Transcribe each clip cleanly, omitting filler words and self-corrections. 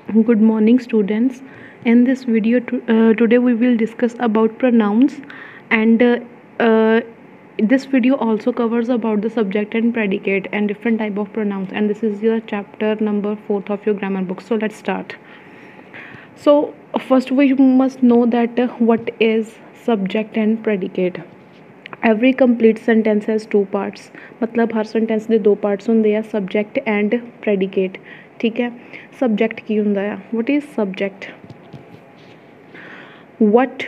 Good morning, students. In this video today we will discuss about pronouns, and this video also covers about the subject and predicate and different type of pronouns, and this is your chapter number 4th of your grammar book. So let's start. So first we must know that what is subject and predicate. Every complete sentence has two parts. मतलब हर sentence ਦੇ ਦੋ parts ਹੁੰਦੇ ਆ, subject and predicate. ठीक है, subject ਕੀ ਹੁੰਦਾ ਆ? What is subject? What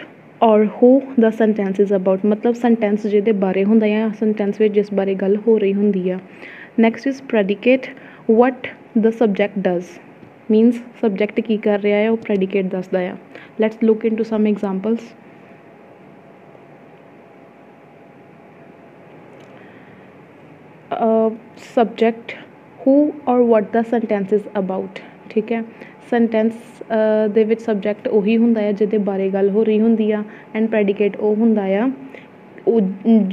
or who the sentence is about. मतलब sentence ਜਿਹਦੇ ਬਾਰੇ ਹੁੰਦਾ ਆ, sentence ਵਿੱਚ ਜਿਸ ਬਾਰੇ ਗੱਲ ਹੋ ਰਹੀ ਹੁੰਦੀ ਆ. Next is predicate. What the subject does. Means subject ਕੀ ਕਰ ਰਿਹਾ ਹੈ, ਉਹ predicate ਦੱਸਦਾ ਆ. Let's look into some examples. Subject who or what the sentence is about. ठीक है, sentence ਦੇ ਵਿੱਚ subject ਉਹੀ ਹੁੰਦਾ ਆ ਜਿਹਦੇ ਬਾਰੇ ਗੱਲ ਹੋ ਰਹੀ ਹੁੰਦੀ ਆ, and predicate ਉਹ ਹੁੰਦਾ ਆ ਉਹ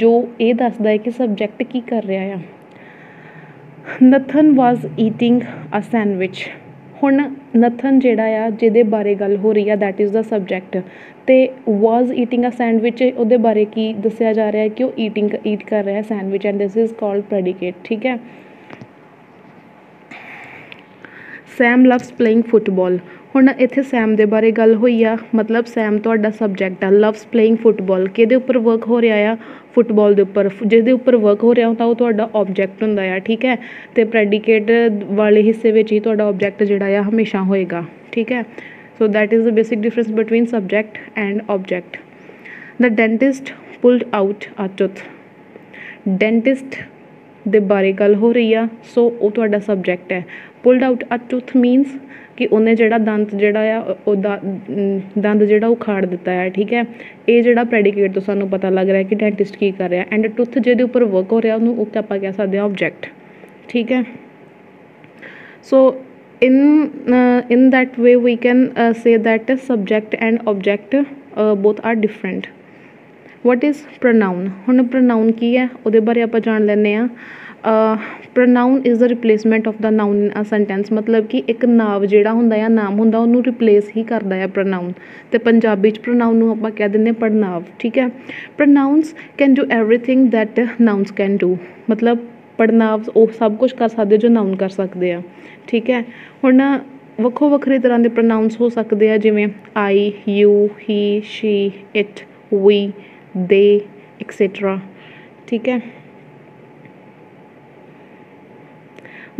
ਜੋ ਇਹ ਦੱਸਦਾ ਹੈ ਕਿ subject ਕੀ ਕਰ ਰਿਹਾ ਆ. Nathan was eating a sandwich. ਹੁਣ ਨਥਨ ਜਿਹੜਾ ਆ ਜਿਹਦੇ ਬਾਰੇ ਗੱਲ ਹੋ ਰਹੀ ਆ, that is the subject, ਅਤੇ was eating a sandwich ਉਹਦੇ ਬਾਰੇ ਕੀ ਦੱਸਿਆ ਜਾ ਰਿਹਾ ਹੈ ਕਿ ਉਹ ਈਟ ਕਰ ਰਿਹਾ sandwich, and this is called predicate. ਠੀਕ ਹੈ. Sam loves playing football. ਹੁਣ ਇੱਥੇ ਸੈਮ ਦੇ ਬਾਰੇ ਗੱਲ ਹੋਈ ਆ, ਮਤਲਬ ਸੈਮ ਤੁਹਾਡਾ ਸਬਜੈਕਟ ਆ. ਲਵਸ ਪਲੇਇੰਗ ਫੁੱਟਬਾਲ, ਕਿਹਦੇ ਉੱਪਰ ਵਰਕ ਹੋ ਰਿਹਾ ਆ? ਫੁੱਟਬਾਲ ਦੇ ਉੱਪਰ. ਜਿਹਦੇ ਉੱਪਰ ਵਰਕ ਹੋ ਰਿਹਾ ਤਾਂ ਉਹ ਤੁਹਾਡਾ ਆਬਜੈਕਟ ਹੁੰਦਾ ਆ. ਠੀਕ ਹੈ, ਅਤੇ ਪ੍ਰੈਡੀਕੇਟ ਵਾਲੇ ਹਿੱਸੇ ਵਿੱਚ ਹੀ ਤੁਹਾਡਾ ਆਬਜੈਕਟ ਜਿਹੜਾ ਆ ਹਮੇਸ਼ਾ ਹੋਏਗਾ. ਠੀਕ ਹੈ, so that is the basic difference between subject and object. The dentist ਪੁਲਡ out ਆ ਟੁੱਥ. ਡੈਂਟਿਸਟ ਦੇ ਬਾਰੇ ਗੱਲ ਹੋ ਰਹੀ ਆ, ਸੋ ਉਹ ਤੁਹਾਡਾ ਸਬਜੈਕਟ ਹੈ. ਪੁਲਡ ਆਊਟ ਆ ਟੁੱਥ ਮੀਨਸ ਕਿ ਉਹਨੇ ਜਿਹੜਾ ਦੰਦ ਜਿਹੜਾ ਆ ਉਹਦਾ ਦੰਦ ਜਿਹੜਾ ਉਖਾੜ ਦਿੱਤਾ ਹੈ. ਠੀਕ ਹੈ, ਇਹ ਜਿਹੜਾ ਪ੍ਰੈਡੀਕੇਟ ਤੋਂ ਸਾਨੂੰ ਪਤਾ ਲੱਗ ਰਿਹਾ ਕਿ ਡੈਂਟਿਸਟ ਕੀ ਕਰ ਰਿਹਾ, ਐਂਡ ਟੁੱਥ ਜਿਹਦੇ ਉੱਪਰ ਵਰਕ ਹੋ ਰਿਹਾ ਉਹਨੂੰ ਉਹ ਆਪਾਂ ਕਹਿ ਸਕਦੇ ਹਾਂ ਆਬਜੈਕਟ. ਠੀਕ ਹੈ, ਸੋ in that way we can say that subject and object both are different. What is pronoun? ਹੁਣ pronoun ਕੀ ਹੈ ਉਹਦੇ ਬਾਰੇ ਆਪਾਂ ਜਾਣ ਲੈਂਦੇ ਹਾਂ. pronoun is the replacement of the noun in a sentence. ਮਤਲਬ ਕਿ ਇੱਕ ਨਾਮ ਜਿਹੜਾ ਹੁੰਦਾ ਆ, ਨਾਮ ਹੁੰਦਾ, ਉਹਨੂੰ ਰਿਪਲੇਸ ਹੀ ਕਰਦਾ ਆ pronoun, ਅਤੇ ਪੰਜਾਬੀ 'ਚ pronoun ਨੂੰ ਆਪਾਂ ਕਹਿ ਦਿੰਦੇ ਹਾਂ ਪੜਨਾਵ. ਠੀਕ ਹੈ, pronouns can do everything that nouns can do. ਮਤਲਬ ਪੜਨਾਵ ਉਹ ਸਭ ਕੁਛ ਕਰ ਸਕਦੇ ਜੋ ਨਾਉਨ ਕਰ ਸਕਦੇ ਆ. ਠੀਕ ਹੈ, ਹੁਣ ਵੱਖੋ ਵੱਖਰੇ ਤਰ੍ਹਾਂ ਦੇ pronouns ਹੋ ਸਕਦੇ ਆ, ਜਿਵੇਂ I, you, he, she, it, we, they, etc. ਠੀਕ ਹੈ,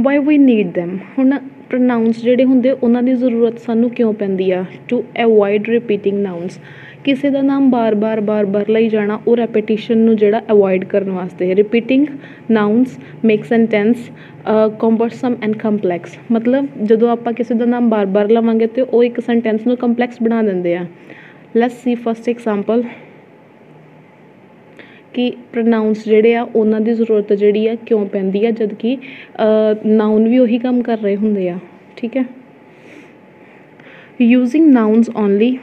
ਵਾਈ ਵੀ ਨੀਡ ਦੈਮ. ਹੁਣ ਪ੍ਰੋਨਾਊਨਸ ਜਿਹੜੇ ਹੁੰਦੇ ਉਹਨਾਂ ਦੀ ਜ਼ਰੂਰਤ ਸਾਨੂੰ ਕਿਉਂ ਪੈਂਦੀ ਆ? To avoid repeating nouns. ਕਿਸੇ ਦਾ ਨਾਮ ਬਾਰ ਬਾਰ ਲਈ ਜਾਣਾ, ਉਹ ਰੈਪੀਟੀਸ਼ਨ ਨੂੰ ਜਿਹੜਾ ਅਵੋਇਡ ਕਰਨ ਵਾਸਤੇ. Repeating nouns make sentence cumbersome and complex. ਮਤਲਬ ਜਦੋਂ ਆਪਾਂ ਕਿਸੇ ਦਾ ਨਾਮ ਬਾਰ ਲਵਾਂਗੇ ਤਾਂ ਉਹ ਇੱਕ ਸੈਂਟੈਂਸ ਨੂੰ ਕੰਪਲੈਕਸ ਬਣਾ ਦਿੰਦੇ ਆ. ਲੈਟਸ ਸੀ ਫਸਟ ਐਗਜ਼ਾਮਪਲ ਕਿ ਪ੍ਰੋਨਾਊਨਸ ਜਿਹੜੇ ਆ ਉਹਨਾਂ ਦੀ ਜ਼ਰੂਰਤ ਜਿਹੜੀ ਆ ਕਿਉਂ ਪੈਂਦੀ ਆ, ਜਦ ਕਿ ਨਾਊਨ ਵੀ ਉਹੀ ਕੰਮ ਕਰ ਰਹੇ ਹੁੰਦੇ ਆ. ਠੀਕ ਹੈ, ਯੂਜ਼ਿੰਗ ਨਾਊਨਸ ਓਨਲੀ.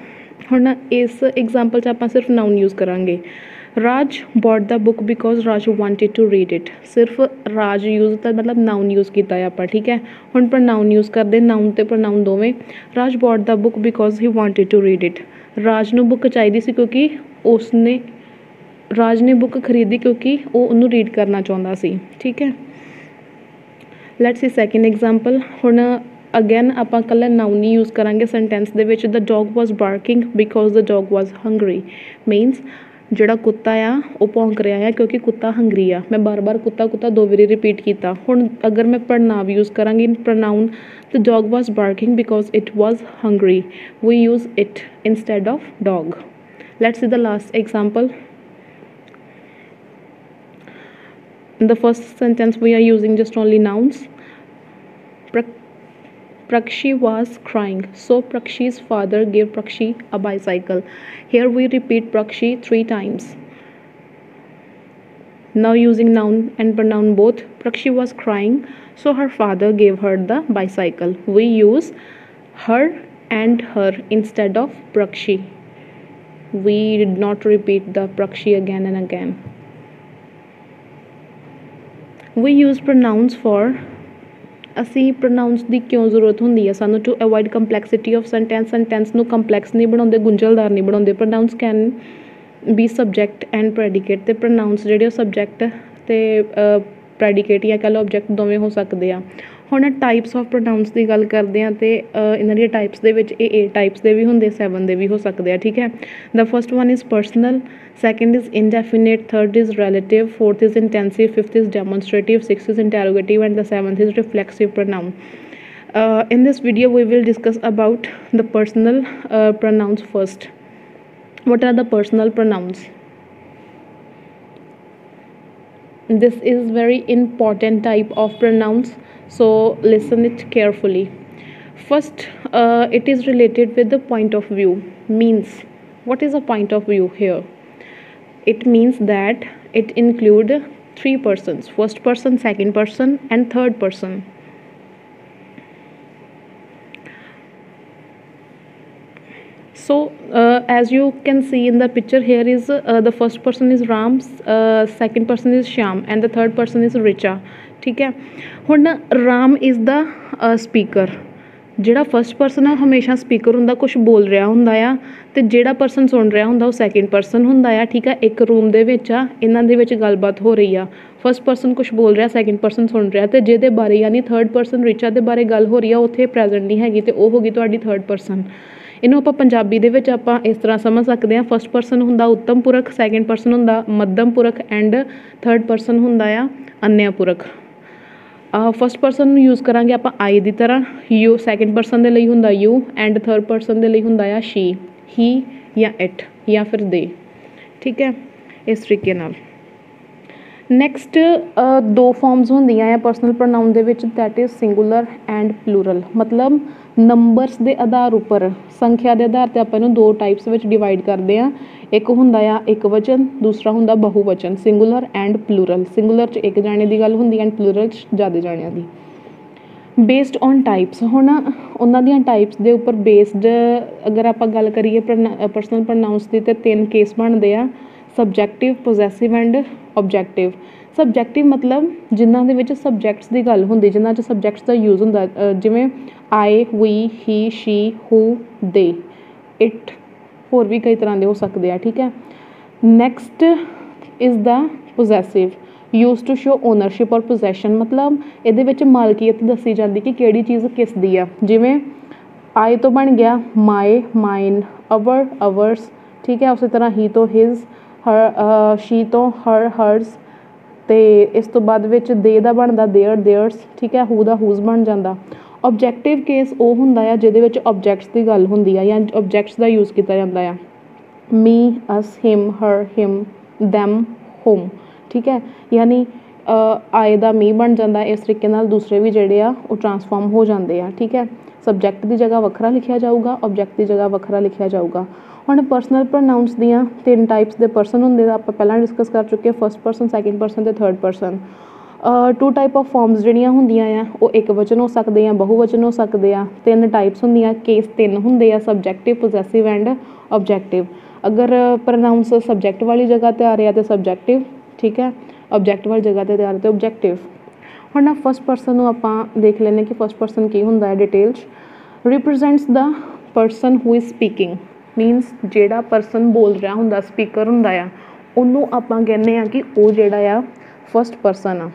ਹੁਣ ਇਸ ਐਗਜ਼ਾਮਪਲ 'ਚ ਆਪਾਂ ਸਿਰਫ ਨਾਊਨ ਯੂਜ਼ ਕਰਾਂਗੇ. Raj bought the book because Raj wanted to read it. ਸਿਰਫ ਰਾਜ ਯੂਜ਼ ਤਾਂ ਮਤਲਬ ਨਾਊਨ ਯੂਜ਼ ਕੀਤਾ ਹੈ ਆਪਾਂ. ਠੀਕ ਹੈ, ਹੁਣ ਪ੍ਰੋਨਾਊਨ ਯੂਜ਼ ਕਰਦੇ, ਨਾਊਨ ਅਤੇ ਪ੍ਰੋਨਾਊਨ ਦੋਵੇਂ. Raj bought the book because he wanted to read it. Raj ਨੂੰ ਬੁੱਕ ਚਾਹੀਦੀ ਸੀ ਕਿਉਂਕਿ ਰਾਜ ਨੇ ਬੁੱਕ ਖਰੀਦੀ ਕਿਉਂਕਿ ਉਹ ਉਹਨੂੰ ਰੀਡ ਕਰਨਾ ਚਾਹੁੰਦਾ ਸੀ. ਠੀਕ ਹੈ, ਲੈਟਸ ਸੀ ਸੈਕਿੰਡ ਐਗਜ਼ਾਮਪਲ. ਹੁਣ ਅਗੇਨ ਆਪਾਂ ਇਕੱਲਾ ਨਾਊਨ ਹੀ ਯੂਜ਼ ਕਰਾਂਗੇ ਸੈਂਟੈਂਸ ਦੇ ਵਿੱਚ. The dog was barking because the dog was hungry. Means ਜਿਹੜਾ ਕੁੱਤਾ ਆ ਉਹ ਭੌਂਕ ਰਿਹਾ ਆ ਕਿਉਂਕਿ ਕੁੱਤਾ ਹੰਗਰੀ ਆ. ਮੈਂ ਬਾਰ ਕੁੱਤਾ ਦੋ ਵਾਰੀ ਰਿਪੀਟ ਕੀਤਾ. ਹੁਣ ਅਗਰ ਮੈਂ ਪੜਨਾਂਵ ਯੂਜ਼ ਕਰਾਂਗੀ pronoun, the dog was barking because it was hungry. We use it instead of dog. Let's see the last example. In the first sentence we are using just only nouns. Prakshi was crying, so Prakshi's father gave Prakshi a bicycle. Here we repeat Prakshi 3 times. Now using noun and pronoun both. Prakshi was crying, so her father gave her the bicycle. We use her and her instead of Prakshi. We did not repeat the Prakshi again and again. We use pronouns for ਅਸੀਂ ਪ੍ਰੋਨਾਊਨਸ ਦੀ ਕਿਉਂ ਜ਼ਰੂਰਤ ਹੁੰਦੀ ਹੈ ਸਾਨੂੰ? To avoid complexity of sentence ਨੂੰ complex ਨਹੀਂ ਬਣਾਉਂਦੇ, ਗੁੰਝਲਦਾਰ ਨਹੀਂ ਬਣਾਉਂਦੇ। ਪ੍ਰੋਨਾਊਨਸ ਕੈਨ ਬੀ ਸਬਜੈਕਟ ਐਂਡ ਪ੍ਰੈਡੀਕੇਟ, ਅਤੇ ਪ੍ਰੋਨਾਊਨਸ ਜਿਹੜੇ ਉਹ ਸਬਜੈਕਟ ਅਤੇ ਪ੍ਰੈਡੀਕੇਟ ਜਾਂ ਕਹਿ ਲਓ ਆਬਜੈਕਟ ਦੋਵੇਂ ਹੋ ਸਕਦੇ ਆ। ਹੁਣ ਟਾਈਪਸ ਆਫ ਪ੍ਰੋਨਾਊਨਸ ਦੀ ਗੱਲ ਕਰਦੇ ਹਾਂ ਅਤੇ ਇਹਨਾਂ ਦੀਆਂ ਟਾਈਪਸ ਦੇ ਵਿੱਚ ਇਹ 8 ਟਾਈਪਸ ਦੇ ਵੀ ਹੁੰਦੇ, 7 ਦੇ ਵੀ ਹੋ ਸਕਦੇ ਆ, ਠੀਕ ਹੈ। The first one is personal, second is indefinite, third is relative, fourth is intensive, fifth is demonstrative, sixth is interrogative, and the seventh is reflexive pronoun. In this video we will discuss about the personal pronouns first. What are the personal pronouns? This is very important type of pronouns, so listen it carefully. First, it is related with the point of view. Means, what is a point of view here? It means that it include 3 persons: first person, second person, and third person. So as you can see in the picture, here is the first person is Ram, second person is Shyam, and the third person is Richa, ठीक है। ਹੁਣ Ram is the speaker, ਜਿਹੜਾ first person ਆ ਹਮੇਸ਼ਾ speaker ਹੁੰਦਾ, ਕੁਛ ਬੋਲ ਰਿਹਾ ਹੁੰਦਾ ਆ, ਅਤੇ ਜਿਹੜਾ ਪਰਸਨ ਸੁਣ ਰਿਹਾ ਹੁੰਦਾ ਉਹ ਸੈਕਿੰਡ ਪਰਸਨ ਹੁੰਦਾ ਆ, ਠੀਕ ਆ। ਇੱਕ ਰੂਮ ਦੇ ਵਿੱਚ ਆ, ਇਹਨਾਂ ਦੇ ਵਿੱਚ ਗੱਲਬਾਤ ਹੋ ਰਹੀ ਆ, ਫਸਟ ਪਰਸਨ ਕੁਛ ਬੋਲ ਰਿਹਾ, ਸੈਕਿੰਡ ਪਰਸਨ ਸੁਣ ਰਿਹਾ, ਅਤੇ ਜਿਹਦੇ ਬਾਰੇ ਯਾਨੀ ਥਰਡ ਪਰਸਨ ਰਿਚਾ ਦੇ ਬਾਰੇ ਗੱਲ ਹੋ ਰਹੀ ਆ ਉੱਥੇ ਪ੍ਰੈਜ਼ੈਂਟ ਨਹੀਂ ਹੈਗੀ, ਅਤੇ ਉਹ ਹੋ ਗਈ ਤੁਹਾਡੀ ਥਰਡ ਪਰਸਨ। ਇਹਨੂੰ ਆਪਾਂ ਪੰਜਾਬੀ ਦੇ ਵਿੱਚ ਆਪਾਂ ਇਸ ਤਰ੍ਹਾਂ ਸਮਝ ਸਕਦੇ ਹਾਂ, ਫਸਟ ਪਰਸਨ ਹੁੰਦਾ ਉੱਤਮ ਪੁਰਖ, ਸੈਕਿੰਡ ਪਰਸਨ ਹੁੰਦਾ ਮੱਧਮ ਪੁਰਖ, ਐਂਡ ਥਰਡ ਪਰਸਨ ਹੁੰਦਾ ਆ ਅੰਨਿਆ ਪੁਰਖ। ਫਸਟ ਪਰਸਨ ਨੂੰ ਯੂਜ਼ ਕਰਾਂਗੇ ਆਪਾਂ ਆਈ ਦੀ ਤਰ੍ਹਾਂ, ਯੂ ਸੈਕਿੰਡ ਪਰਸਨ ਦੇ ਲਈ ਹੁੰਦਾ ਯੂ, ਐਂਡ ਥਰਡ ਪਰਸਨ ਦੇ ਲਈ ਹੁੰਦਾ ਆ ਸ਼ੀ, ਹੀ ਜਾਂ ਇਟ ਜਾਂ ਫਿਰ ਦੇ, ਠੀਕ ਹੈ। ਇਸ ਤਰੀਕੇ ਨਾਲ ਨੈਕਸਟ 2 ਫੋਰਮਸ ਹੁੰਦੀਆਂ ਆ ਪਰਸਨਲ ਪ੍ਰੋਨਾਊਨ ਦੇ ਵਿੱਚ, that is singular and plural. ਮਤਲਬ ਨੰਬਰਸ ਦੇ ਆਧਾਰ ਉੱਪਰ, ਸੰਖਿਆ ਦੇ ਆਧਾਰ 'ਤੇ ਆਪਾਂ ਇਹਨੂੰ 2 ਟਾਈਪਸ ਵਿੱਚ ਡਿਵਾਈਡ ਕਰਦੇ ਹਾਂ। ਇੱਕ ਹੁੰਦਾ ਆ ਇੱਕ ਵਚਨ, ਦੂਸਰਾ ਹੁੰਦਾ ਬਹੁਵਚਨ, ਸਿੰਗੂਲਰ ਐਂਡ ਪਲੂਰਲ। ਸਿੰਗੂਲਰ 'ਚ ਇੱਕ ਜਾਣੇ ਦੀ ਗੱਲ ਹੁੰਦੀ ਐਂਡ ਪਲੂਰਲ 'ਚ ਜ਼ਿਆਦਾ ਜਾਣਿਆਂ ਦੀ। ਬੇਸਡ ਔਨ ਟਾਈਪਸ, ਹੁਣ ਉਹਨਾਂ ਦੀਆਂ ਟਾਈਪਸ ਦੇ ਉੱਪਰ ਬੇਸਡ ਅਗਰ ਆਪਾਂ ਗੱਲ ਕਰੀਏ ਪਰਸਨਲ ਪ੍ਰੋਨਾਊਨਸ ਦੀ, ਤਾਂ 3 ਕੇਸ ਬਣਦੇ ਆ: subjective, possessive and objective. Subjective ਮਤਲਬ ਜਿਨ੍ਹਾਂ ਦੇ ਵਿੱਚ ਸਬਜੈਕਟਸ ਦੀ ਗੱਲ ਹੁੰਦੀ, ਜਿਨ੍ਹਾਂ 'ਚ ਸਬਜੈਕਟਸ ਦਾ ਯੂਜ਼ ਹੁੰਦਾ, ਜਿਵੇਂ ਆਈ, ਵੀ, ਹੀ, ਸ਼ੀ, ਹੂ, ਦੇ, ਇਟ, ਹੋਰ ਵੀ ਕਈ ਤਰ੍ਹਾਂ ਦੇ ਹੋ ਸਕਦੇ ਆ, ਠੀਕ ਹੈ। Next is the possessive, use to show ownership ਔਰ ਪੋਜੈਸ਼ਨ। ਮਤਲਬ ਇਹਦੇ ਵਿੱਚ ਮਾਲਕੀਅਤ ਦੱਸੀ ਜਾਂਦੀ ਕਿ ਕਿਹੜੀ ਚੀਜ਼ ਕਿਸ ਦੀ ਆ, ਜਿਵੇਂ ਆਈ ਤੋਂ ਬਣ ਗਿਆ ਮਾਏ, ਮਾਈਨ, ਅਵਰ, ਅਵਰਸ, ਠੀਕ ਹੈ। ਉਸੇ ਤਰ੍ਹਾਂ ਹੀ ਤੋਂ ਹਿਜ਼, ਹਰ, ਸ਼ੀ ਤੋਂ ਹਰ, ਹਰਸ, ਅਤੇ ਇਸ ਤੋਂ ਬਾਅਦ ਵਿੱਚ ਦੇ ਦਾ ਬਣਦਾ ਦੇਅਰ, ਦੇਅਰਸ, ਠੀਕ ਹੈ। ਹੂ ਦਾ ਹੂਜ਼ ਬਣ ਜਾਂਦਾ। ਓਬਜੈਕਟਿਵ ਕੇਸ ਉਹ ਹੁੰਦਾ ਆ ਜਿਹਦੇ ਵਿੱਚ ਓਬਜੈਕਟਸ ਦੀ ਗੱਲ ਹੁੰਦੀ ਆ ਜਾਂ ਓਬਜੈਕਟਸ ਦਾ ਯੂਜ਼ ਕੀਤਾ ਜਾਂਦਾ ਆ, ਮੀ, ਅਸ, ਹਿਮ, ਹਰ, ਹਿਮ, ਦੈਮ, ਹੋਮ, ਠੀਕ ਹੈ। ਯਾਨੀ ਆਏ ਦਾ ਮੀ ਬਣ ਜਾਂਦਾ। ਇਸ ਤਰੀਕੇ ਨਾਲ ਦੂਸਰੇ ਵੀ ਜਿਹੜੇ ਆ ਉਹ ਟਰਾਂਸਫਾਰਮ ਹੋ ਜਾਂਦੇ ਆ, ਠੀਕ ਹੈ। ਸਬਜੈਕਟ ਦੀ ਜਗ੍ਹਾ ਵੱਖਰਾ ਲਿਖਿਆ ਜਾਊਗਾ, ਓਬਜੈਕਟ ਦੀ ਜਗ੍ਹਾ ਵੱਖਰਾ ਲਿਖਿਆ ਜਾਊਗਾ। ਹੁਣ ਪਰਸਨਲ ਪ੍ਰੋਨਾਊਨਸ ਦੀਆਂ 3 ਟਾਈਪਸ ਦੇ ਪਰਸਨ ਹੁੰਦੇ ਆ, ਆਪਾਂ ਪਹਿਲਾਂ ਡਿਸਕਸ ਕਰ ਚੁੱਕੇ, ਫਸਟ ਪਰਸਨ, ਸੈਕਿੰਡ ਪਰਸਨ ਅਤੇ third person. 2 type of forms ਜਿਹੜੀਆਂ ਹੁੰਦੀਆਂ ਆ ਉਹ ਇੱਕ ਵਚਨ ਹੋ ਸਕਦੇ ਆ, ਬਹੁਵਚਨ ਹੋ ਸਕਦੇ ਆ। 3 ਟਾਈਪਸ ਹੁੰਦੀਆਂ, ਕੇਸ 3 ਹੁੰਦੇ ਆ: ਸਬਜੈਕਟਿਵ, ਪੋਜੈਸਿਵ ਐਂਡ ਓਬਜੈਕਟਿਵ। ਅਗਰ ਪ੍ਰੋਨਾਊਨਸ ਸਬਜੈਕਟ ਵਾਲੀ ਜਗ੍ਹਾ 'ਤੇ ਆ ਰਿਹਾ ਤਾਂ ਸਬਜੈਕਟਿਵ, ਠੀਕ ਹੈ। ਓਬਜੈਕਟ ਵਾਲੀ ਜਗ੍ਹਾ 'ਤੇ ਆ ਰਿਹਾ ਤਾਂ ਓਬਜੈਕਟਿਵ। ਹੁਣ ਨਾ ਫਸਟ ਪਰਸਨ ਨੂੰ ਆਪਾਂ ਦੇਖ ਲੈਂਦੇ ਕਿ ਫਸਟ ਪਰਸਨ ਕੀ ਹੁੰਦਾ ਹੈ ਡਿਟੇਲ 'ਚ। Represents the person who is speaking, means ਜਿਹੜਾ ਪਰਸਨ ਬੋਲ ਰਿਹਾ ਹੁੰਦਾ, ਸਪੀਕਰ ਹੁੰਦਾ ਆ, ਉਹਨੂੰ ਆਪਾਂ ਕਹਿੰਦੇ ਹਾਂ ਕਿ ਉਹ ਜਿਹੜਾ ਆ ਫਸਟ ਪਰਸਨ ਆ,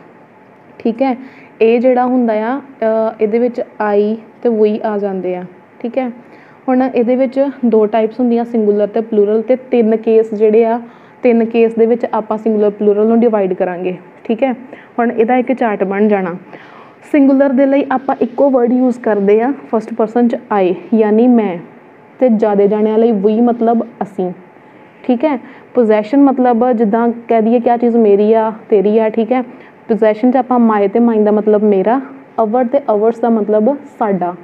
ਠੀਕ ਹੈ। ਇਹ ਜਿਹੜਾ ਹੁੰਦਾ ਆ ਇਹਦੇ ਵਿੱਚ ਆਈ ਅਤੇ ਵੀ ਆ ਜਾਂਦੇ ਆ, ਠੀਕ ਹੈ। ਹੁਣ ਇਹਦੇ ਵਿੱਚ 2 ਟਾਈਪਸ ਹੁੰਦੀਆਂ, ਸਿੰਗੂਲਰ ਅਤੇ ਪਲੂਰਲ, ਅਤੇ 3 ਕੇਸ ਜਿਹੜੇ ਆ, 3 ਕੇਸ ਦੇ ਵਿੱਚ ਆਪਾਂ ਸਿੰਗੂਲਰ ਪਲੂਰਲ ਨੂੰ ਡਿਵਾਈਡ ਕਰਾਂਗੇ, ਠੀਕ ਹੈ। ਹੁਣ ਇਹਦਾ ਇੱਕ ਚਾਰਟ ਬਣ ਜਾਣਾ। ਸਿੰਗੂਲਰ ਦੇ ਲਈ ਆਪਾਂ ਇੱਕੋ ਵਰਡ ਯੂਜ਼ ਕਰਦੇ ਆ ਫਸਟ ਪਰਸਨ 'ਚ ਆਈ, ਯਾਨੀ ਮੈਂ, ਅਤੇ ਜ਼ਿਆਦਾ ਜਾਣਿਆਂ ਲਈ ਵੀ ਮਤਲਬ ਅਸੀਂ, ਠੀਕ ਹੈ। ਪੋਜੈਸ਼ਨ ਮਤਲਬ ਜਿੱਦਾਂ ਕਹਿ ਦਈਏ ਕਿ ਆਹ ਚੀਜ਼ ਮੇਰੀ ਆ, ਤੇਰੀ ਆ, ਠੀਕ ਹੈ। ਪੋਜੈਸ਼ਨ 'ਚ ਆਪਾਂ ਮਾਏ ਅਤੇ ਮਾਈਨ ਦਾ ਮਤਲਬ ਮੇਰਾ, ਅਵਰ ਅਤੇ ਅਵਰਸ ਦਾ ਮਤਲਬ ਸਾਡਾ,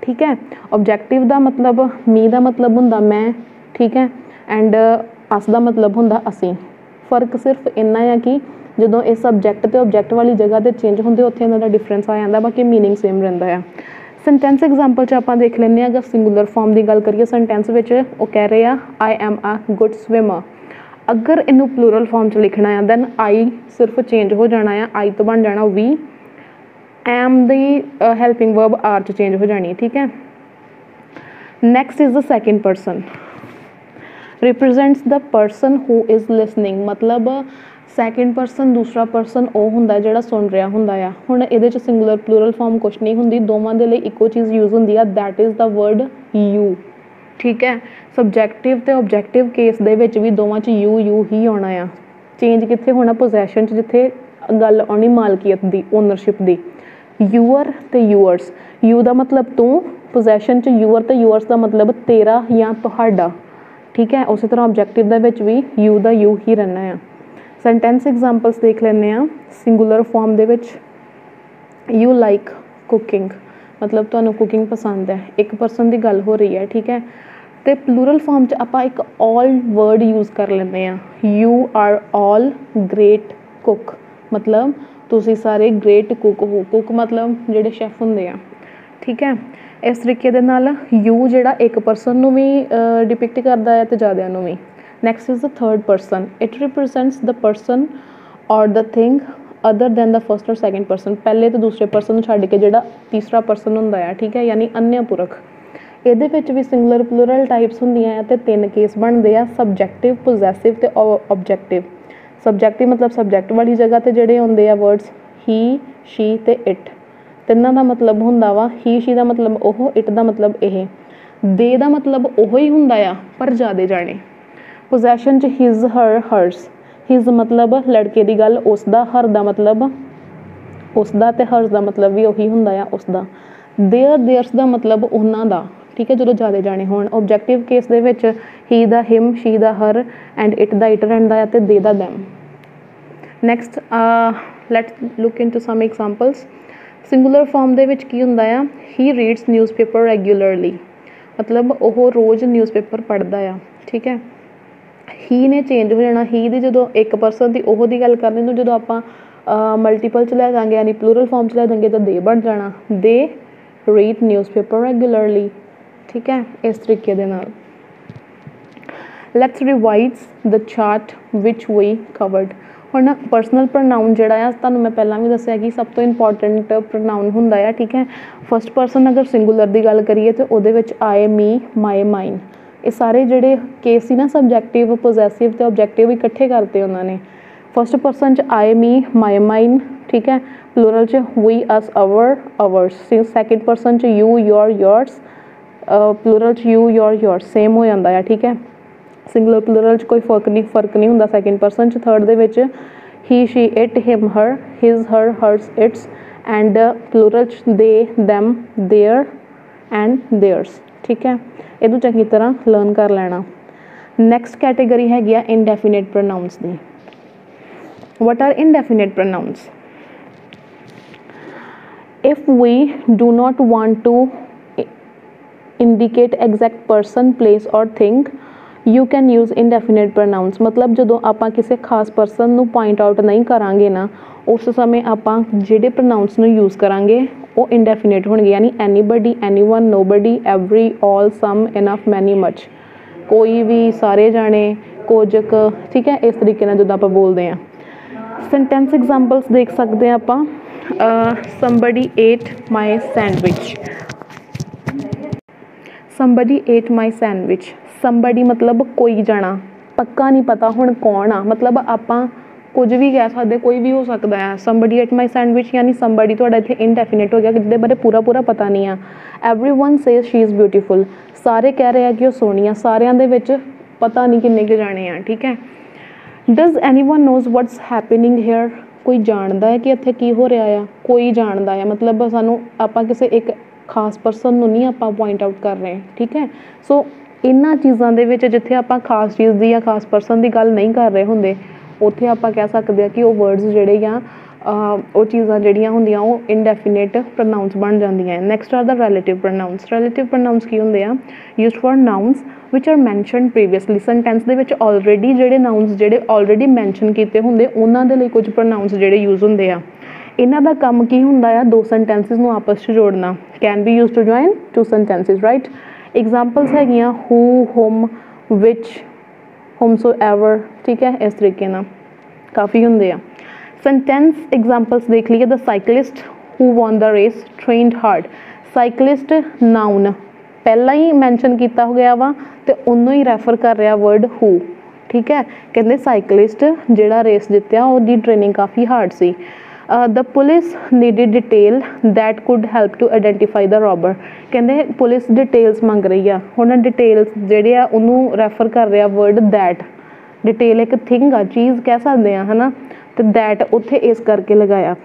ਠੀਕ ਹੈ। ਓਬਜੈਕਟਿਵ ਦਾ ਮਤਲਬ ਮੀ ਦਾ ਮਤਲਬ ਹੁੰਦਾ ਮੈਂ, ਠੀਕ ਹੈ, ਐਂਡ ਅਸ ਦਾ ਮਤਲਬ ਹੁੰਦਾ ਅਸੀਂ। ਫਰਕ ਸਿਰਫ ਇੰਨਾ ਆ ਕਿ ਜਦੋਂ ਇਹ ਸਬਜੈਕਟ ਅਤੇ ਓਬਜੈਕਟ ਵਾਲੀ ਜਗ੍ਹਾ 'ਤੇ ਚੇਂਜ ਹੁੰਦੇ ਉੱਥੇ ਇਹਨਾਂ ਦਾ ਡਿਫਰੈਂਸ ਆ ਜਾਂਦਾ, ਬਾਕੀ ਮੀਨਿੰਗ ਸੇਮ ਰਹਿੰਦਾ ਆ। ਸੈਂਟੈਂਸ ਐਗਜ਼ਾਮਪਲ 'ਚ ਆਪਾਂ ਦੇਖ ਲੈਂਦੇ ਹਾਂ। ਅਗਰ ਸਿੰਗੂਲਰ ਫਾਰਮ ਦੀ ਗੱਲ ਕਰੀਏ ਸੈਂਟੈਂਸ ਵਿੱਚ, ਉਹ ਕਹਿ ਰਹੇ ਆ I am a good swimmer. ਅਗਰ ਇਹਨੂੰ ਪਲੂਰਲ ਫਾਰਮ 'ਚ ਲਿਖਣਾ ਆ ਦੈਨ ਆਈ ਸਿਰਫ ਚੇਂਜ ਹੋ ਜਾਣਾ ਆ, ਆਈ ਤੋਂ ਬਣ ਜਾਣਾ ਵੀ, ਐਮ ਦੀ ਹੈਲਪਿੰਗ ਵਰਬ ਆਰ 'ਚ ਚੇਂਜ ਹੋ ਜਾਣੀ, ਠੀਕ ਹੈ। Next is the second person, represents the person who is listening, ਮਤਲਬ ਸੈਕਿੰਡ ਪਰਸਨ ਦੂਸਰਾ ਪਰਸਨ ਉਹ ਹੁੰਦਾ ਜਿਹੜਾ ਸੁਣ ਰਿਹਾ ਹੁੰਦਾ ਆ। ਹੁਣ ਇਹਦੇ 'ਚ ਸਿੰਗੂਲਰ ਪਲੂਰਲ ਫਾਰਮ ਕੁਛ ਨਹੀਂ ਹੁੰਦੀ, ਦੋਵਾਂ ਦੇ ਲਈ ਇੱਕੋ ਚੀਜ਼ ਯੂਜ਼ ਹੁੰਦੀ ਆ, that is the word you, ਠੀਕ ਹੈ। ਸਬਜੈਕਟਿਵ ਅਤੇ ਓਬਜੈਕਟਿਵ ਕੇਸ ਦੇ ਵਿੱਚ ਵੀ ਦੋਵਾਂ 'ਚ ਯੂ ਹੀ ਆਉਣਾ ਆ। ਚੇਂਜ ਕਿੱਥੇ ਹੋਣਾ, ਪੋਜੈਸ਼ਨ 'ਚ, ਜਿੱਥੇ ਗੱਲ ਆਉਣੀ ਮਾਲਕੀਅਤ ਦੀ, ਓਨਰਸ਼ਿਪ ਦੀ। ਯੂਅਰ ਅਤੇ ਯੂਅਰਸ, ਯੂ ਦਾ ਮਤਲਬ ਤੂੰ, ਪੋਜੈਸ਼ਨ 'ਚ ਯੂਅਰ ਅਤੇ ਯੂਅਰਸ ਦਾ ਮਤਲਬ ਤੇਰਾ ਜਾਂ ਤੁਹਾਡਾ, ਠੀਕ ਹੈ। ਉਸੇ ਤਰ੍ਹਾਂ ਓਬਜੈਕਟਿਵ ਦੇ ਵਿੱਚ ਵੀ ਯੂ ਦਾ ਯੂ ਹੀ ਰਹਿਣਾ ਆ। ਸੈਂਟੈਂਸ ਐਗਜ਼ਾਮਪਲਸ ਦੇਖ ਲੈਂਦੇ ਹਾਂ। ਸਿੰਗੂਲਰ ਫਾਰਮ ਦੇ ਵਿੱਚ ਯੂ ਲਾਈਕ ਕੁਕਿੰਗ, ਮਤਲਬ ਤੁਹਾਨੂੰ ਕੁਕਿੰਗ ਪਸੰਦ ਹੈ, ਇੱਕ ਪਰਸਨ ਦੀ ਗੱਲ ਹੋ ਰਹੀ ਹੈ, ਠੀਕ ਹੈ। ਅਤੇ ਪਲੂਰਲ ਫਾਰਮ 'ਚ ਆਪਾਂ ਇੱਕ ਆਲ ਵਰਡ ਯੂਜ਼ ਕਰ ਲੈਂਦੇ ਹਾਂ, you are all great cook, ਮਤਲਬ ਤੁਸੀਂ ਸਾਰੇ ਗ੍ਰੇਟ ਕੁੱਕ ਹੋ। ਕੁੱਕ ਮਤਲਬ ਜਿਹੜੇ ਸ਼ੈਫ ਹੁੰਦੇ ਆ, ਠੀਕ ਹੈ। ਇਸ ਤਰੀਕੇ ਦੇ ਨਾਲ ਯੂ ਜਿਹੜਾ ਇੱਕ ਪਰਸਨ ਨੂੰ ਵੀ ਡਿਪਿਕਟ ਕਰਦਾ ਹੈ ਅਤੇ ਜ਼ਿਆਦਿਆਂ ਨੂੰ ਵੀ। Next is the third person, it represents the person or the thing other than the first or second person, ਪਹਿਲੇ ਅਤੇ ਦੂਸਰੇ ਪਰਸਨ ਨੂੰ ਛੱਡ ਕੇ ਜਿਹੜਾ ਤੀਸਰਾ ਪਰਸਨ ਹੁੰਦਾ ਆ, ਠੀਕ ਹੈ, ਯਾਨੀ ਅਨਯ ਪੁਰਖ। ਇਹਦੇ ਵਿੱਚ ਵੀ ਸਿੰਗੂਲਰ ਪਲੂਰਲ ਟਾਈਪਸ ਹੁੰਦੀਆਂ ਆ ਅਤੇ 3 ਕੇਸ ਬਣਦੇ ਆ, ਸਬਜੈਕਟਿਵ, ਪੋਜੈਸਿਵ ਅਤੇ ਓਬਜੈਕਟਿਵ। ਸਬਜੈਕਟਿਵ ਮਤਲਬ ਸਬਜੈਕਟ ਵਾਲੀ ਜਗ੍ਹਾ 'ਤੇ ਜਿਹੜੇ ਆਉਂਦੇ ਆ ਵਰਡਸ ਹੀ, ਸ਼ੀ ਅਤੇ ਇਟ, ਤਿੰਨਾਂ ਦਾ ਮਤਲਬ ਹੁੰਦਾ ਵਾ, ਹੀ ਸ਼ੀ ਦਾ ਮਤਲਬ ਉਹ, ਇਟ ਦਾ ਮਤਲਬ ਇਹ, ਦੇ ਦਾ ਮਤਲਬ ਉਹੋ ਹੀ ਹੁੰਦਾ ਆ ਪਰ ਜ਼ਿਆਦਾ ਜਾਣੇ। ਪੋਜੈਸ਼ਨ 'ਚ ਹਿਜ਼, ਹਰ, ਹਰਸ, ਹਿਜ਼ ਮਤਲਬ ਲੜਕੇ ਦੀ ਗੱਲ, ਉਸਦਾ, ਹਰ ਦਾ ਮਤਲਬ ਉਸਦਾ ਅਤੇ ਹਰਸ ਦਾ ਮਤਲਬ ਵੀ ਉਹੀ ਹੁੰਦਾ ਆ, ਉਸਦਾ। ਦੇਅਰ, ਦੇਅਰਸ ਦਾ ਮਤਲਬ ਉਹਨਾਂ ਦਾ, ਠੀਕ ਹੈ, ਜਦੋਂ ਜ਼ਿਆਦਾ ਜਾਣੇ ਹੋਣ। ਓਬਜੈਕਟਿਵ ਕੇਸ ਦੇ ਵਿੱਚ ਹੀ ਦਾ ਹਿਮ, ਸ਼ੀ ਦਾ ਹਰ ਐਂਡ ਇਟ ਦਾ ਇਟ ਰਹਿੰਦਾ ਆ ਅਤੇ ਦੇ ਦਾ them. Next let's look into some examples. Singular form ਦੇ ਵਿੱਚ ਕੀ ਹੁੰਦਾ ਆ, ਹੀ ਰੀਡਸ ਨਿਊਜ਼ਪੇਪਰ ਰੈਗੂਲਰਲੀ, ਮਤਲਬ ਉਹ ਰੋਜ਼ ਨਿਊਜ਼ਪੇਪਰ ਪੜ੍ਹਦਾ ਆ, ਠੀਕ ਹੈ। ਹੀ ਨੇ ਚੇਂਜ ਹੋ ਜਾਣਾ, ਹੀ ਦੀ ਜਦੋਂ ਇੱਕ ਪਰਸਨ ਦੀ ਉਹ ਦੀ ਗੱਲ ਕਰਨੀ ਨੂੰ ਜਦੋਂ ਆਪਾਂ ਮਲਟੀਪਲ 'ਚ ਲੈ ਜਾਂਗੇ ਯਾਨੀ ਪਲੂਰਲ ਫਾਰਮ 'ਚ ਲੈ ਜਾਂਗੇ ਤਾਂ ਦੇ ਬਣ ਜਾਣਾ, ਦੇ ਰੀਡ ਨਿਊਜ਼ਪੇਪਰ ਰੈਗੂਲਰਲੀ, ਠੀਕ ਹੈ। ਇਸ ਤਰੀਕੇ ਦੇ ਨਾਲ ਲੈਟਸ ਰਿਵਾਈਜ਼ ਦ ਚਾਰਟ ਵਿਚ ਵੀ ਕਵਰਡ। ਹੁਣ ਪਰਸਨਲ ਪ੍ਰੋਨਾਊਨ ਜਿਹੜਾ ਆ ਤੁਹਾਨੂੰ ਮੈਂ ਪਹਿਲਾਂ ਵੀ ਦੱਸਿਆ ਕਿ ਸਭ ਤੋਂ ਇੰਪੋਰਟੈਂਟ ਪ੍ਰੋਨਾਊਨ ਹੁੰਦਾ ਆ, ਠੀਕ ਹੈ। ਫਸਟ ਪਰਸਨ ਅਗਰ ਸਿੰਗੂਲਰ ਦੀ ਗੱਲ ਕਰੀਏ ਤਾਂ ਉਹਦੇ ਵਿੱਚ ਆਏ, ਮੀ, ਮਾਏ, ਮਾਈਨ, ਇਹ ਸਾਰੇ ਜਿਹੜੇ ਕੇਸ ਸੀ ਨਾ, ਸਬਜੈਕਟਿਵ, ਪੋਜੈਸਿਵ ਅਤੇ ਓਬਜੈਕਟਿਵ ਇਕੱਠੇ ਕਰਤੇ ਉਹਨਾਂ ਨੇ। ਫਸਟ ਪਰਸਨ 'ਚ ਆਏ, ਮੀ, ਮਾਏ, ਮਾਈਨ, ਠੀਕ ਹੈ। ਪਲੂਰਲ 'ਚ ਵੀ, ਅਸ, ਅਵਰ, ਅਵਰਸ। ਸੈਕਿੰਡ ਪਰਸਨ 'ਚ ਯੂ, ਯੋਰ, ਯੋਰਸ। ਪਲੂਰਲ 'ਚ ਯੂ, ਯੋਰ, ਯੋਰਸ ਸੇਮ ਹੋ ਜਾਂਦਾ ਆ, ਠੀਕ ਹੈ। ਸਿੰਗੂਲਰ ਪਲੂਰਲ 'ਚ ਕੋਈ ਫਰਕ ਨਹੀਂ ਹੁੰਦਾ ਸੈਕਿੰਡ ਪਰਸਨ 'ਚ। ਥਰਡ ਦੇ ਵਿੱਚ he, she, it, him, her, his, her, hers, its and plural 'ਚ ਦੇ, ਦੈਮ, ਦੇਅਰ ਐਂਡ ਦੇਅਰਸ, ਠੀਕ ਹੈ। ਇਹਨੂੰ ਚੰਗੀ ਤਰ੍ਹਾਂ ਲਰਨ ਕਰ ਲੈਣਾ। ਨੈਕਸਟ ਕੈਟੇਗਰੀ ਹੈਗੀ ਆ ਇਨਡੈਫੀਨੇਟ ਪ੍ਰੋਨਾਊਨਸ ਦੀ। What are indefinite pronouns? If we do not want to indicate exact person, place or thing, you can use indefinite pronouns। ਮਤਲਬ ਜਦੋਂ ਆਪਾਂ ਕਿਸੇ ਖਾਸ ਪਰਸਨ ਨੂੰ ਪੁਆਇੰਟ ਆਊਟ ਨਹੀਂ ਕਰਾਂਗੇ ਨਾ, ਉਸ ਸਮੇਂ ਆਪਾਂ ਜਿਹੜੇ ਪ੍ਰੋਨਾਊਨਸ ਨੂੰ ਯੂਜ਼ ਕਰਾਂਗੇ ਉਹ ਇੰਡੈਫੀਨੇਟ ਹੋਣਗੇ, ਯਾਨੀ ਐਨੀਬਡੀ, ਐਨੀਵਨ, ਨੋਬਡੀ, ਐਵਰੀ, ਆਲ, ਸਮ, ਇਨਫ, ਮੈਨੀ, ਮਚ, ਕੋਈ ਵੀ, ਸਾਰੇ ਜਾਣੇ, ਕੁਝ ਕੁ, ਠੀਕ ਹੈ। ਇਸ ਤਰੀਕੇ ਨਾਲ ਜਦੋਂ ਆਪਾਂ ਬੋਲਦੇ ਹਾਂ। ਸੈਂਟੈਂਸ ਐਗਜ਼ਾਮਪਲਸ ਦੇਖ ਸਕਦੇ ਹਾਂ ਆਪਾਂ। somebody ate my sandwich, somebody ate my sandwich। somebody ਮਤਲਬ ਕੋਈ ਜਾਣਾ, ਪੱਕਾ ਨਹੀਂ ਪਤਾ ਹੁਣ ਕੌਣ ਆ, ਮਤਲਬ ਆਪਾਂ ਕੁਝ ਵੀ ਕਹਿ ਸਕਦੇ, ਕੋਈ ਵੀ ਹੋ ਸਕਦਾ ਹੈ। somebody ate my sandwich ਯਾਨੀ somebody ਤੁਹਾਡਾ ਇੱਥੇ ਇਨਡੈਫੀਨੇਟ ਹੋ ਗਿਆ, ਜਿਹਦੇ ਬਾਰੇ ਪੂਰਾ ਪਤਾ ਨਹੀਂ ਆ। everyone says she is beautiful, ਸਾਰੇ ਕਹਿ ਰਹੇ ਆ ਕਿ ਉਹ ਸੋਹਣੀ ਆ, ਸਾਰਿਆਂ ਦੇ ਵਿੱਚ ਪਤਾ ਨਹੀਂ ਕਿੰਨੇ ਕੁ ਜਾਣੇ ਆ, ਠੀਕ ਹੈ। does anyone knows what's happening here? ਕੋਈ ਜਾਣਦਾ ਹੈ ਕਿ ਇੱਥੇ ਕੀ ਹੋ ਰਿਹਾ ਆ, ਕੋਈ ਜਾਣਦਾ ਆ, ਮਤਲਬ ਸਾਨੂੰ ਆਪਾਂ ਕਿਸੇ ਇੱਕ ਖਾਸ ਪਰਸਨ ਨੂੰ ਨਹੀਂ ਆਪਾਂ ਪੁਆਇੰਟ ਆਊਟ ਕਰ ਰਹੇ, ਠੀਕ ਹੈ। ਸੋ ਇਹਨਾਂ ਚੀਜ਼ਾਂ ਦੇ ਵਿੱਚ ਜਿੱਥੇ ਆਪਾਂ ਖਾਸ ਚੀਜ਼ ਦੀ ਜਾਂ ਖਾਸ ਪਰਸਨ ਦੀ ਗੱਲ ਨਹੀਂ ਕਰ ਰਹੇ ਹੁੰਦੇ, ਉੱਥੇ ਆਪਾਂ ਕਹਿ ਸਕਦੇ ਹਾਂ ਕਿ ਉਹ ਵਰਡਸ ਜਿਹੜੇ ਆ ਉਹ ਚੀਜ਼ਾਂ ਜਿਹੜੀਆਂ ਹੁੰਦੀਆਂ ਉਹ ਇਨਡੈਫੀਨੇਟ ਪ੍ਰੋਨਾਊਨਸ ਬਣ ਜਾਂਦੀਆਂ। Next are the relative pronouns. Relative pronouns ਕੀ ਹੁੰਦੇ ਆ? Used for nouns which are mentioned previously. Sentence ਦੇ ਵਿੱਚ ਆਲਰੇਡੀ ਜਿਹੜੇ ਨਾਊਨਸ ਜਿਹੜੇ ਆਲਰੇਡੀ ਮੈਂਸ਼ਨ ਕੀਤੇ ਹੁੰਦੇ ਉਹਨਾਂ ਦੇ ਲਈ ਕੁਝ ਪ੍ਰੋਨਾਊਨਸ ਜਿਹੜੇ ਯੂਜ਼ ਹੁੰਦੇ ਆ। ਇਹਨਾਂ ਦਾ ਕੰਮ ਕੀ ਹੁੰਦਾ ਆ? ਦੋ ਸੈਂਟੈਂਸਿਸ ਨੂੰ ਆਪਸ 'ਚ ਜੋੜਨਾ। Can be use to join two sentences, right. Examples ਹੈਗੀਆਂ ਹੂ, ਹੁਮ, ਵਿਚ, ਹੁਮਸੋਐਵਰ, ਠੀਕ ਹੈ। ਇਸ ਤਰੀਕੇ ਨਾਲ ਕਾਫੀ ਹੁੰਦੇ ਆ। ਸੈਂਟੈਂਸ ਐਗਜ਼ਾਮਪਲਸ ਦੇਖ ਲਈਏ। ਦ cyclist who won the race trained hard. cyclist noun पहला ही मैंशन किया गया वा तो उन्होंने ही रैफर कर रहा वर्ड who, ठीक है। कहते साइकलिस्ट जिहड़ा रेस जित्तिया उसकी ट्रेनिंग काफ़ी हार्ड सी। The police needed detail that could help to identify the robber. कहते पुलिस डिटेल्स मंग रही है, हुण डिटेल्स जिहड़ी आ उन्होंने रैफर कर रहा वर्ड दैट। डिटेल एक थिंग आ, चीज़ कह सकते हैं, है ना, तो दैट उत्थे इस करके लगाया।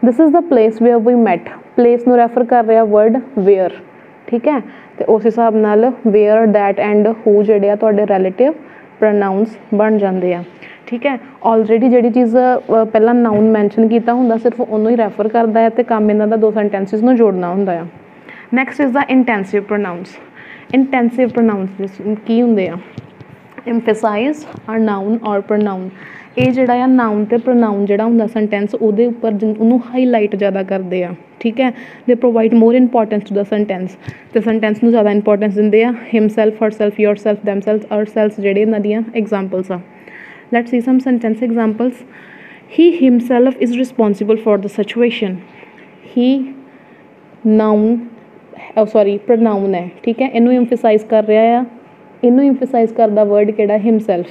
This is the place where we met, place नूं रैफर कर रहा वर्ड वेयर, ठीक है। तो उस हिसाब नाल वेयर दैट एंड हू जिहड़े आ तुहाडे रिलेटिव प्रोनाउंस बन जाते हैं, ठीक है। ऑलरेडी जिहड़ी चीज़ पहला नाउन मैंशन किया हुंदा सिर्फ उन्होंने ही रैफर करता है तो काम इन्हां दा दो सेंटेंसिस नूं जोड़ना हुंदा है। Next is the intensive pronouns. Intensive pronouns की हुंदे आ? एम्फेसाइज आ नाउन और प्रोनाउन। ये जिहड़ा आ नाउन ते प्रोनाउन जिहड़ा हुंदा सेंटेंस उहदे उपर उन्होंने हाईलाइट ज़्यादा करते हैं, ठीक है। They provide more importance to the sentence, तो सेंटेंस नूं ज़्यादा इंपॉर्टेंस दिंदे आ। हिमसैल्फ, हरसैल्फ, योरसैल्फ, दैमसैल्फ, अवरसैल्फ जिहड़े इन्हां दियां एग्जाम्पल्स आ। Let's see some sentence examples. He himself is responsible for the situation. He noun sorry pronoun है, ठीक है। इनू एम्फेसाइज कर रहा है, इनू एम्फेसाइज करदा वर्ड किहड़ा himself.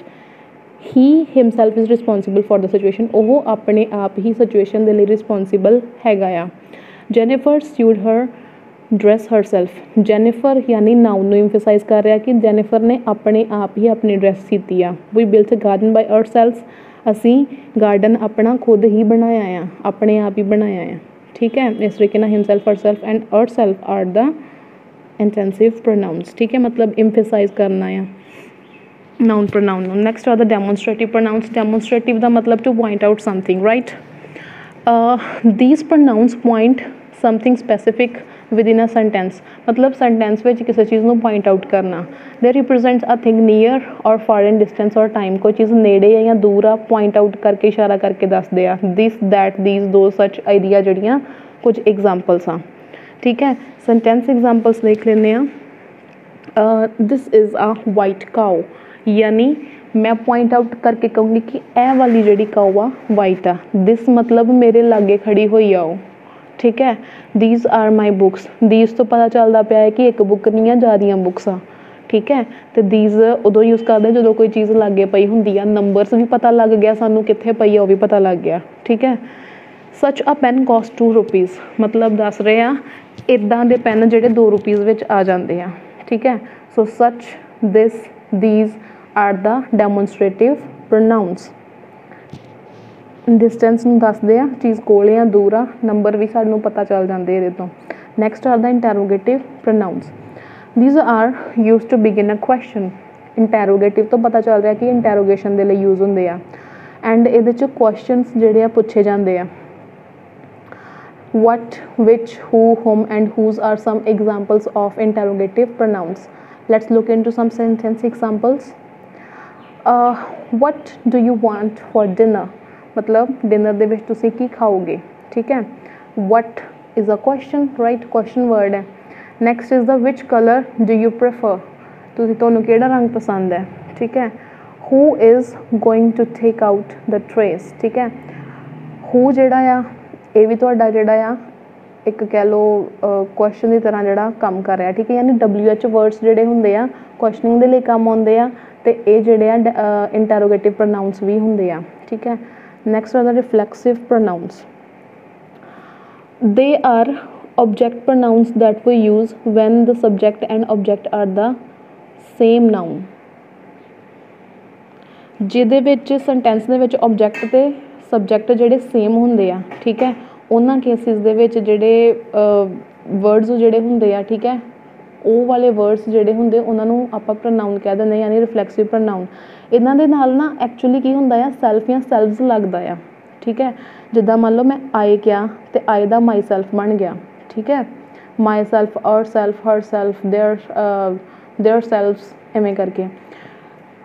He himself is responsible for the situation, वो अपने आप ही सिचुएशन के लिए रिस्पॉन्सिबल हैगा आ। Jennifer sewed her dress herself. Jennifer यानी नाउन नूं एम्फेसाइज कर रहा कि जेनिफर ने अपने आप ही अपनी ड्रैस सीती आ। We built a garden by ourselves, असी गार्डन अपना खुद ही बनाया आ, अपने आप ही बनाया आ, ठीक है। इस तरीके नाल himself, herself and ourself are the intensive pronouns, ठीक है, मतलब एम्फेसाइज करना है noun pronoun. Next are the demonstrative pronouns. Demonstrative का मतलब to point out something, right. These pronouns point something specific within a sentence, मतलब sentence में किसी चीज़ को पॉइंट आउट करना। They represent a thing near or far in distance और time, कोई चीज़ नेड़े है या दूर आ, पॉइंट आउट करके इशारा करके दसदे आ। दिस दैट दीज दो सच आइडिया जड़ियाँ कुछ एग्जाम्पल्स आ, ठीक है। सेंटेंस एग्जाम्पल्स देख लेने। This is a white cow, यानी मैं पॉइंट आउट करके कहूँगी कि ए वाली जिहड़ी काउ आ वाइट आ। दिस मतलब मेरे लागे खड़ी हुई आओ, ठीक है। These are my books, these तो पता चलता पाया है कि एक बुक नहीं है, ज़्यादा बुक्स आ, ठीक है। तो दीज उदों यूज़ करते जो कोई चीज़ लागे पई हुंदी आ। नंबरस भी पता लग गया सानू कित्थे पई आ, वो भी पता लग गया, ठीक है। सच अ पैन कॉस्ट 2 रुपीज़, मतलब दस रहे आ इदां दे पैन जिहड़े 2 रुपीज़ विच आ जाते हैं, ठीक है। So such, this, these are the demonstrative pronouns. Distance नूं दसदे आ, चीज़ कोल आ दूर आ, नंबर भी सानू पता चल जाते इहदे तो। Next are the interrogative pronouns. These are use to begin a question. Interrogative तो पता चल रहा कि इंटैरोगेशन के लिए यूज़ होंगे आ, एंड इहदे च क्वेश्चनस जिहड़े आ पुछे जाते हैं। What, which, who, whom and whose are some examples of interrogative pronouns. Let's look into some sentence examples. What do you want for dinner? मतलब डिनर दे विच तुसी की खाओगे, ठीक है। What is a question, right? Question word है। Next is the which color do you prefer? तुसी तोनू केड़ा रंग पसंद है, ठीक है। Who is going to take out the trays? ठीक है। Who जिहड़ा आ ये भी तुहाडा जिहड़ा आ एक कह लो क्वेश्चन की तरह जिहड़ा काम कर रहा, ठीक है। यानी WH वर्ड्स जिहड़े हुंदे आ क्वेश्चनिंग दे लई काम आउंदे आ, ते ये जिहड़े आ इंटैरोगेटिव प्रोनाउंस भी हुंदे आ, ठीक है। Next are the reflexive pronouns. They are object pronouns that we use when the subject and object are the same noun. जिहदे विच सेंटेंस दे विच ऑब्जेक्ट ते सब्जेक्ट जिहड़े सेम हुंदे आ, ठीक है। उन्हां केसिस दे विच जिहड़े वर्ड्स जिहड़े हुंदे आ, ठीक है, वो वाले वर्ड्स जिहड़े हुंदे उन्हां नूं आपां प्रोनाउन कह दिंदे, यानी रिफ्लैक्सिव प्रोनाउन। इन्हां दे नाल ना एक्चुअली की हुंदा आ सैल्फ या सैल्व्स लगदा आ, ठीक है। जिद्दां मान लो मैं आई क्या ते आई दा माई सैल्फ बन गया, ठीक है। Myself, ourself, herself, their selves, इवें करके।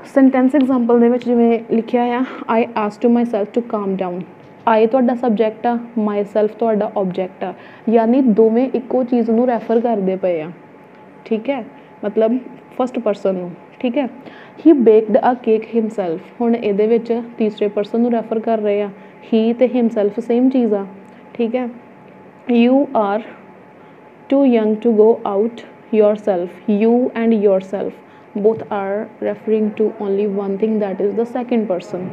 सेंटेंस एग्जाम्पल दे विच जिवें लिखिया आ I ask to myself to calm down. I तुहाडा सबजैक्ट आ, माई सैल्फ तुहाडा ऑब्जैक्ट आ, यानी दोवें इक्को चीज़ नूं रैफर करदे पे आ, ठीक है, मतलब फस्ट परसन नूं, ठीक है। ही बेकड अ केक हिमसैल्फ, हुण इहदे विच तीसरे परसन नूं रैफर कर रहे आ। ही ते हिमसैल्फ सेम चीज़ आ, ठीक है। You are too young to go out yourself. You and yourself both are referring to only one thing, that is the second person.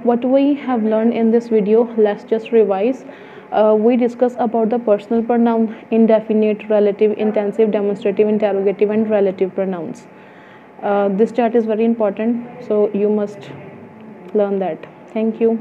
What we have learned in this video, let's just revise. We discuss about the personal pronoun, indefinite, relative, intensive, demonstrative, interrogative, and relative pronouns. This chart is very important, so you must learn that. Thank you.